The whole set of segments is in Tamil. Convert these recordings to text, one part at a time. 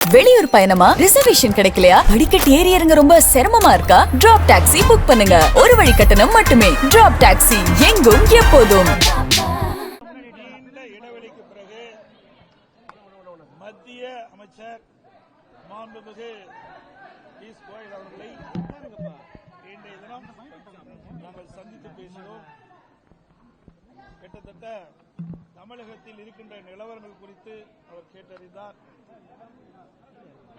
வெளியூர் பயணமா ரிசர்வேஷன் கிடைக்கலையா படிக்கட்டு ஏறி இறங்க ரொம்ப சிரமமா இருக்கா டிராப் டாக்ஸி புக் பண்ணுங்க ஒரு வழி கட்டணம் மட்டுமே டிராப் டாக்ஸி எங்கும் எப்போதும் இடைவெளிக்கு பிறகு மத்திய அமைச்சர் மாண்புமிகு பியூஷ் கோயல் அவர்களை இன்றைய தினம் நாங்கள் சந்தித்து பேசினோம். கிட்டத்தட்ட தமிழகத்தில் இருக்கின்ற நிலவரங்கள் குறித்து அவர் கேட்டறிந்தார்.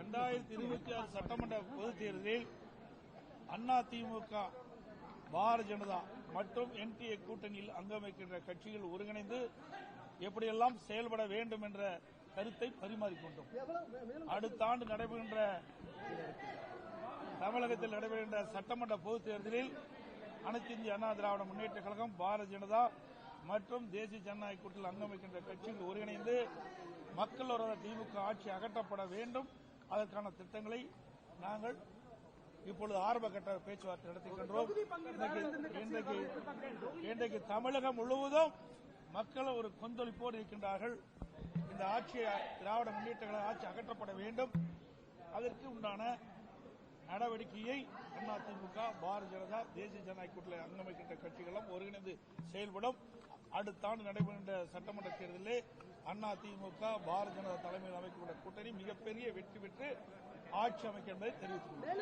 2026 சட்டமன்ற பொதுத் தேர்தலில் அதிமுக, பாரதிய ஜனதா மற்றும் என்டிஏ கூட்டணியில் அங்கம் வைக்கின்ற கட்சிகள் ஒருங்கிணைந்து எப்படியெல்லாம் செயல்பட வேண்டும் என்ற கருத்தை பரிமாறிக்கொண்டோம். அடுத்த ஆண்டு நடைபெறுகின்ற தமிழகத்தில் நடைபெறுகின்ற சட்டமன்ற பொதுத் தேர்தலில் அனைத்து இந்திய அண்ணா திராவிட முன்னேற்ற கழகம், பாரதிய ஜனதா மற்றும் தேசிய ஜனநாயக கூட்டணியில் அங்கம் வைக்கின்ற கட்சிகள் ஒருங்கிணைந்து மக்கள் விரோத திமுக ஆட்சி அகற்றப்பட வேண்டும். அதற்கான திட்டங்களை நாங்கள் இப்பொழுது ஆரம்ப கட்ட பேச்சுவார்த்தை நடத்துகின்றோம். இன்றைக்கு தமிழகம் முழுவதும் மக்கள் ஒரு கொந்தளிப்போடு இருக்கின்றார்கள். இந்த ஆட்சியை திராவிட முன்னேற்ற கழக ஆட்சி அகற்றப்பட வேண்டும். அதற்கு உண்டான நடவடிக்கையை அதிமுக, பாரதிய ஜனதா, தேசிய ஜனநாயக கூட்டணியில் அங்கமைக்கின்ற கட்சிகளும் ஒருங்கிணைந்து செயல்படும். அடுத்த ஆண்டு நடைபெறுகின்ற சட்டமன்ற தேர்தலிலே அதிமுக, பாரதிய ஜனதா தலைமையில் அமைக்கப்பட்ட கூட்டணி மிகப்பெரிய வெற்றி பெற்று ஆட்சி அமைக்க என்பதை தெரிவித்துள்ளது.